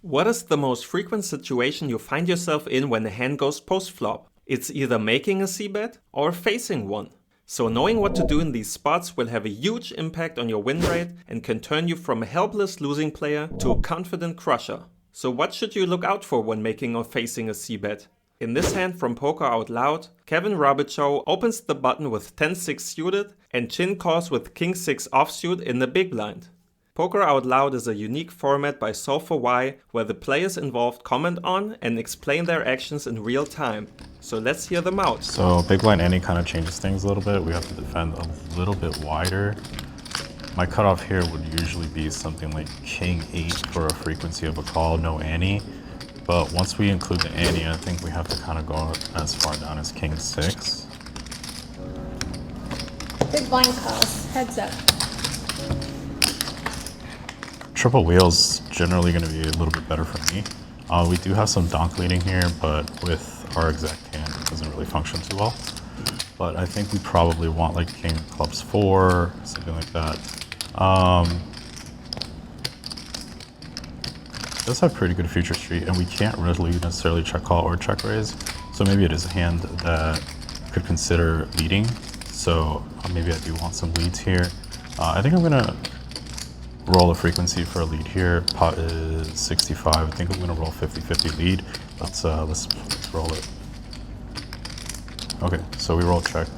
What is the most frequent situation you find yourself in when a hand goes post-flop? It's either making a c-bet or facing one. So knowing what to do in these spots will have a huge impact on your win rate and can turn you from a helpless losing player to a confident crusher. So what should you look out for when making or facing a c-bet? In this hand from Poker Out Loud, Kevin Rabichow opens the button with 10-6 suited and Chin calls with King-6 offsuit in the big blind. Poker Out Loud is a unique format by Solve4Why where the players involved comment on and explain their actions in real time. So let's hear them out. So big blind ante kind of changes things a little bit. We have to defend a little bit wider. My cutoff here would usually be something like King-8 for a frequency of a call, no ante. But once we include the ante, I think we have to kind of go as far down as King-6. Big blind calls, heads up. Triple wheel's generally going to be a little bit better for me. We do have some donk leading here, but with our exact hand, it doesn't really function too well. But I think we probably want like King Clubs 4, something like that. It does have pretty good future street, and we can't really necessarily check call or check raise. So maybe it is a hand that could consider leading. So maybe I do want some leads here. I think I'm gonna roll a frequency for a lead here. Pot is 65. I think I'm gonna roll 50-50 lead. Let's roll it. Okay, so we roll check.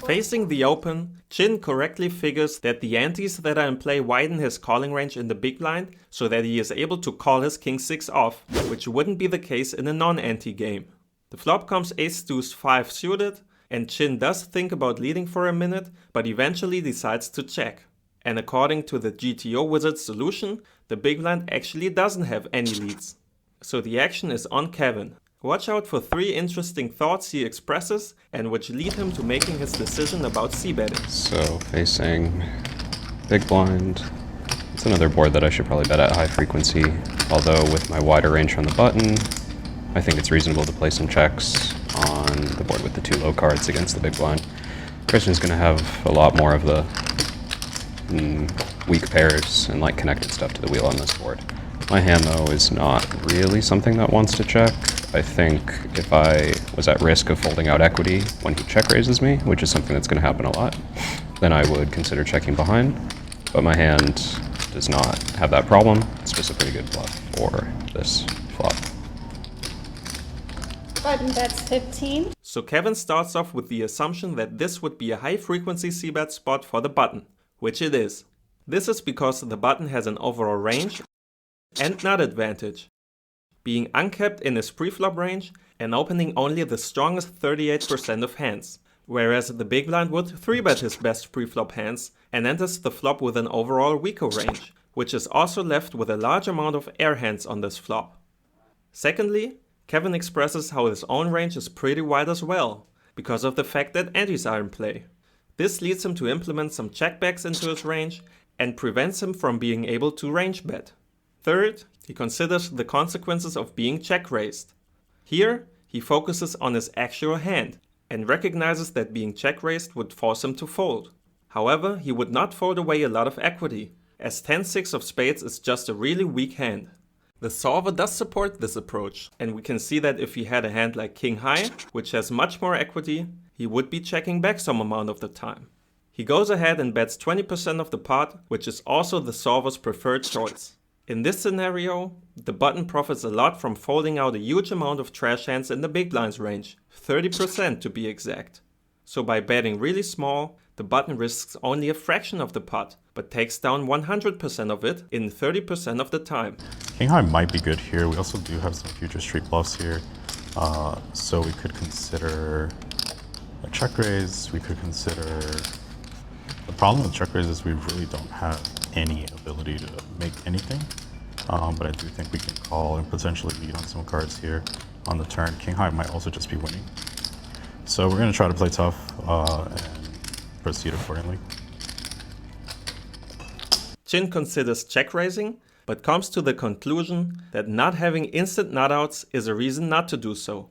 Facing the open, Chin correctly figures that the antes that are in play widen his calling range in the big blind so that he is able to call his King-6 off, which wouldn't be the case in a non-ante game. The flop comes Ace-Deuce-5 suited, and Chin does think about leading for a minute, but eventually decides to check. And according to the GTO Wizard's solution, the big blind actually doesn't have any leads. So the action is on Kevin. Watch out for 3 interesting thoughts he expresses and which lead him to making his decision about c-betting. So facing big blind, it's another board that I should probably bet at high frequency, although with my wider range on the button, I think it's reasonable to play some checks on the board with the 2 low cards against the big blind. Christian's going to have a lot more of the weak pairs and like connected stuff to the wheel on this board. My hand though is not really something that wants to check. I think if I was at risk of folding out equity when he check raises me, which is something that's going to happen a lot, then I would consider checking behind. But my hand does not have that problem. It's just a pretty good bluff for this flop. Button bets 15. So Kevin starts off with the assumption that this would be a high frequency c-bet spot for the button, which it is. This is because the button has an overall range and nut advantage, being uncapped in his preflop range and opening only the strongest 38% of hands, whereas the big blind would 3-bet his best preflop hands and enters the flop with an overall weaker range, which is also left with a large amount of air hands on this flop. Secondly, Kevin expresses how his own range is pretty wide as well, because of the fact that antes are in play. This leads him to implement some checkbacks into his range and prevents him from being able to range bet. Third, he considers the consequences of being check raised. Here, he focuses on his actual hand and recognizes that being check raised would force him to fold. However, he would not fold away a lot of equity, as 10-6 of spades is just a really weak hand. The solver does support this approach, and we can see that if he had a hand like King High, which has much more equity, he would be checking back some amount of the time. He goes ahead and bets 20% of the pot, which is also the solver's preferred choice. In this scenario, the button profits a lot from folding out a huge amount of trash hands in the big blind's range, 30% to be exact. So by betting really small, the button risks only a fraction of the pot, but takes down 100% of it in 30% of the time. King High might be good here. We also do have some future street bluffs here. So we could consider a check raise. We could consider... The problem with check raise is we really don't have any ability to make anything. But I do think we can call and potentially lead on some cards here on the turn. King High might also just be winning. So we're going to try to play tough and proceed accordingly. Chin considers check raising, but comes to the conclusion that not having instant nutouts is a reason not to do so.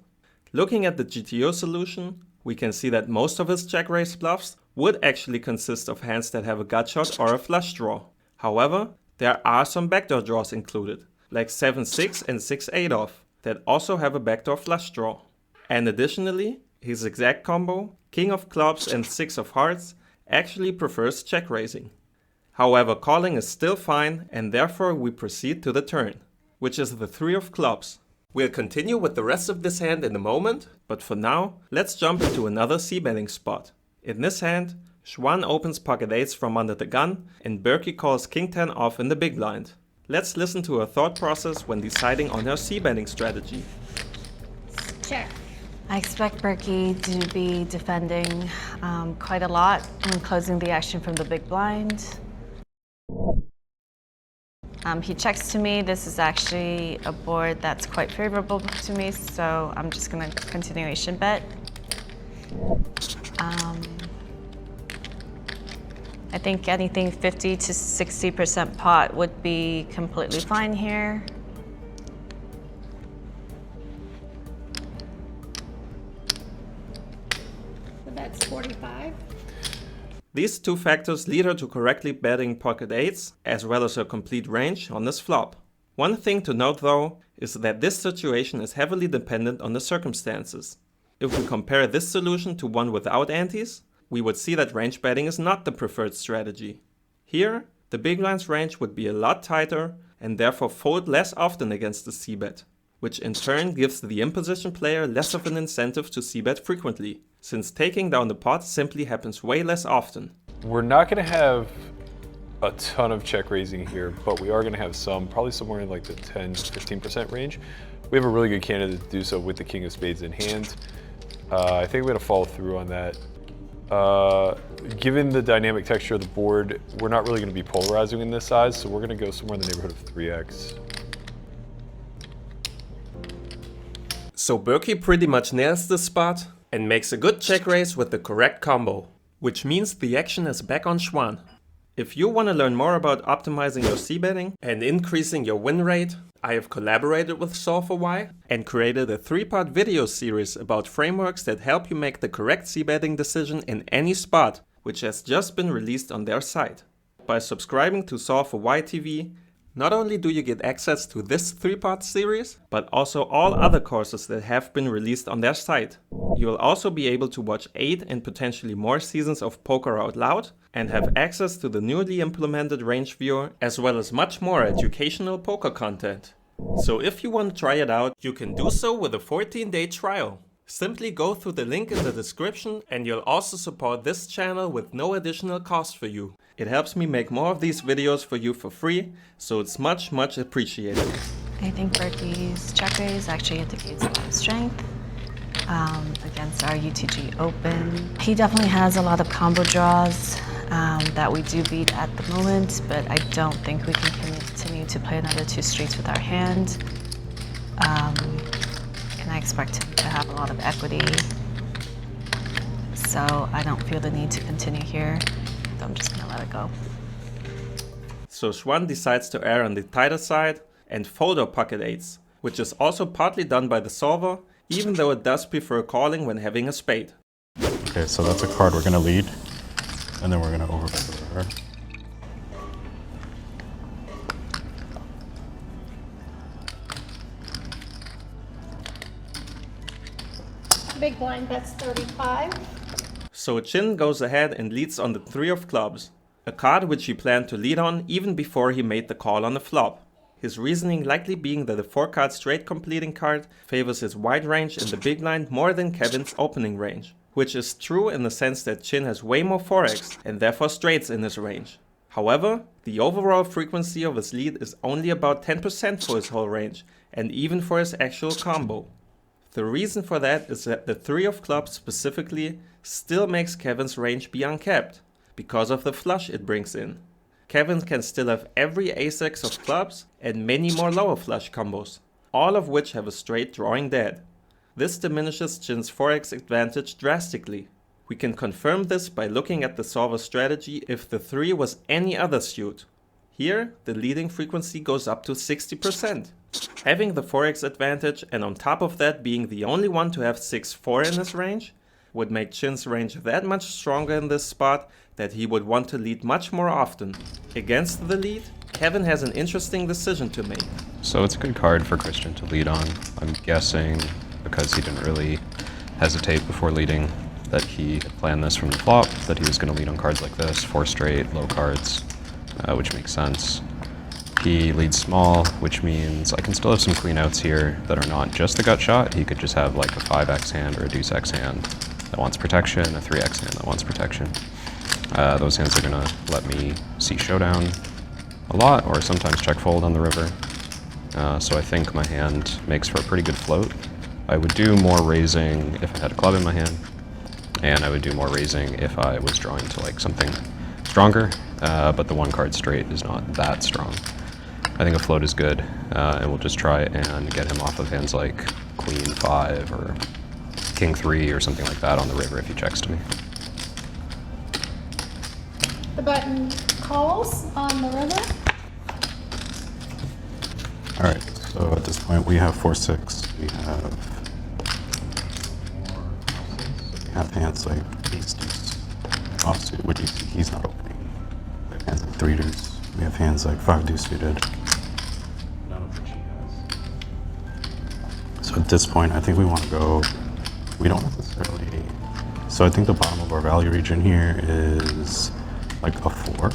Looking at the GTO solution, we can see that most of his check raise bluffs would actually consist of hands that have a gut shot or a flush draw. However, there are some backdoor draws included, like 7-6 and 6-8 off, that also have a backdoor flush draw. And additionally, his exact combo, King of Clubs and 6 of Hearts, actually prefers check raising. However, calling is still fine, and therefore we proceed to the turn, which is the 3 of Clubs. We'll continue with the rest of this hand in a moment, but for now, let's jump into another c-betting spot. In this hand, Xuan opens pocket 8s from under the gun, and Berkey calls King 10 off in the big blind. Let's listen to her thought process when deciding on her c-betting strategy. Check. I expect Berkey to be defending quite a lot and closing the action from the big blind. He checks to me. This is actually a board that's quite favorable to me, so I'm just gonna continuation bet. I think anything 50 to 60% pot would be completely fine here. So that's 45. These two factors lead her to correctly betting pocket 8s, as well as her complete range on this flop. One thing to note though, is that this situation is heavily dependent on the circumstances. If we compare this solution to one without antes, we would see that range betting is not the preferred strategy. Here, the big blind's range would be a lot tighter and therefore fold less often against the c-bet, which in turn gives the imposition player less of an incentive to c-bet frequently, since taking down the pot simply happens way less often. We're not going to have a ton of check raising here, but we are going to have some, probably somewhere in like the 10-15% range. We have a really good candidate to do so with the King of Spades in hand. I think we're going to follow through on that. Given the dynamic texture of the board, we're not really going to be polarizing in this size, so we're going to go somewhere in the neighborhood of 3x. So Berkey pretty much nails this spot and makes a good check raise with the correct combo, which means the action is back on Xuan. If you want to learn more about optimizing your c-betting and increasing your win rate, I have collaborated with Solve for Why and created a 3-part video series about frameworks that help you make the correct c-betting decision in any spot, which has just been released on their site. By subscribing to Solve for Why TV, not only do you get access to this 3-part series, but also all other courses that have been released on their site. You will also be able to watch 8 and potentially more seasons of Poker Out Loud and have access to the newly implemented Range Viewer, as well as much more educational poker content. So if you want to try it out, you can do so with a 14-day trial. Simply go through the link in the description and you'll also support this channel with no additional cost for you. It helps me make more of these videos for you for free, so it's much appreciated. I think Berkey's check raise actually indicates a lot of strength against our UTG Open. He definitely has a lot of combo draws that we do beat at the moment, but I don't think we can continue to play another 2 streets with our hand. And I expect him to have a lot of equity, so I don't feel the need to continue here. So I'm just gonna let it go. So Xuan decides to err on the tighter side and fold our pocket 8s, which is also partly done by the solver, even though it does prefer calling when having a spade. Okay, so that's a card we're gonna lead, and then we're gonna overbet the river. Big blind, that's 35. So Chin goes ahead and leads on the 3 of Clubs, a card which he planned to lead on even before he made the call on the flop. His reasoning likely being that the 4-card straight completing card favors his wide range in the big blind more than Kevin's opening range, which is true in the sense that Chin has way more 4x and therefore straights in his range. However, the overall frequency of his lead is only about 10% for his whole range, and even for his actual combo. The reason for that is that the 3 of Clubs specifically still makes Kevin's range be uncapped, because of the flush it brings in. Kevin can still have every ace-x of clubs and many more lower flush combos, all of which have a straight drawing dead. This diminishes Chin's 4x advantage drastically. We can confirm this by looking at the solver strategy if the 3 was any other suit. Here, the leading frequency goes up to 60%. Having the 4x advantage and on top of that being the only one to have 6-4 in his range would make Chin's range that much stronger in this spot that he would want to lead much more often. Against the lead, Kevin has an interesting decision to make. So it's a good card for Christian to lead on. I'm guessing, because he didn't really hesitate before leading, that he had planned this from the flop, that he was going to lead on cards like this, 4 straight, low cards, which makes sense. He leads small, which means I can still have some clean outs here that are not just the gut shot. He could just have like a 5x hand or a deuce x hand that wants protection, a 3x hand that wants protection. Those hands are going to let me see showdown a lot, or sometimes check fold on the river. So I think my hand makes for a pretty good float. I would do more raising if I had a club in my hand, and I would do more raising if I was drawing to like something stronger, but the 1 card straight is not that strong. I think a float is good, and we'll just try and get him off of hands like Queen 5 or King 3 or something like that on the river if he checks to me. The button calls on the river. All right, so at this point we have 4-6. We have hands like ace deuce offsuit, which he's not opening. We have hands like 3 deuce. We have hands like 5 deuce suited. None of which he has. So at this point, I think we want to go. We don't necessarily. So I think the bottom of our value region here is like a 4.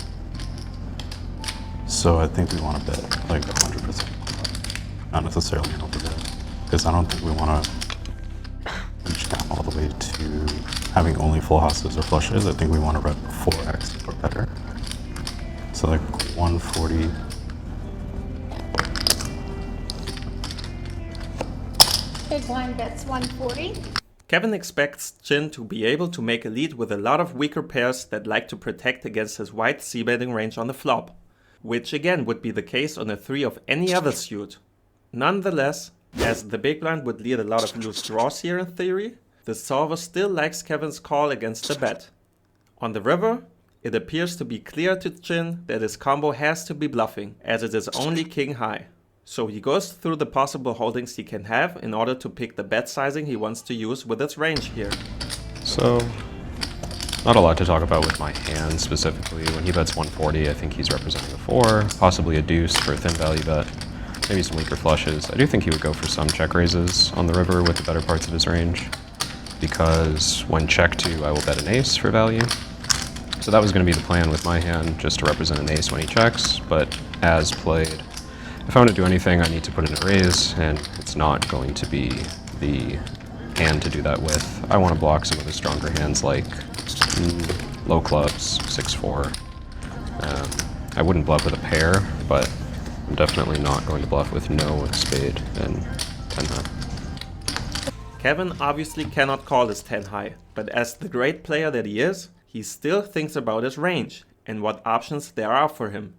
So I think we want to bet like 100%. Not necessarily an overbet, because I don't think we want to reach down all the way to having only full houses or flushes. I think we want to bet 4x or better. So like 140. Big blind bets 140. Kevin expects Chin to be able to make a lead with a lot of weaker pairs that like to protect against his wide c-betting range on the flop, which again would be the case on a 3 of any other suit. Nonetheless, as the big blind would lead a lot of loose draws here in theory, the solver still likes Kevin's call against the bet. On the river, it appears to be clear to Chin that his combo has to be bluffing, as it is only king high. So he goes through the possible holdings he can have in order to pick the bet sizing he wants to use with its range here. So, not a lot to talk about with my hand specifically. When he bets 140, I think he's representing a 4, possibly a deuce for a thin value bet, maybe some weaker flushes. I do think he would go for some check raises on the river with the better parts of his range, because when check 2, I will bet an ace for value. So that was going to be the plan with my hand, just to represent an ace when he checks, but as played, if I want to do anything, I need to put in a raise, and it's not going to be the hand to do that with. I want to block some of the stronger hands like low clubs, 6-4. I wouldn't bluff with a pair, but I'm definitely not going to bluff with no spade and 10 high. Kevin obviously cannot call his 10 high, but as the great player that he is, he still thinks about his range and what options there are for him.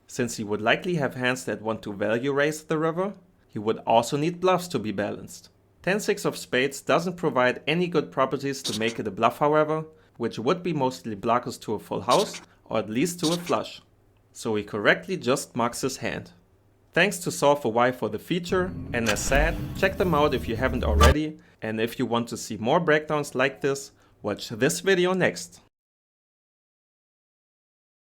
Since he would likely have hands that want to value raise the river, he would also need bluffs to be balanced. 10-6 of spades doesn't provide any good properties to make it a bluff, however, which would be mostly blockers to a full house or at least to a flush. So he correctly just marks his hand. Thanks to Solve for Y for the feature, and as said, check them out if you haven't already, and if you want to see more breakdowns like this, watch this video next.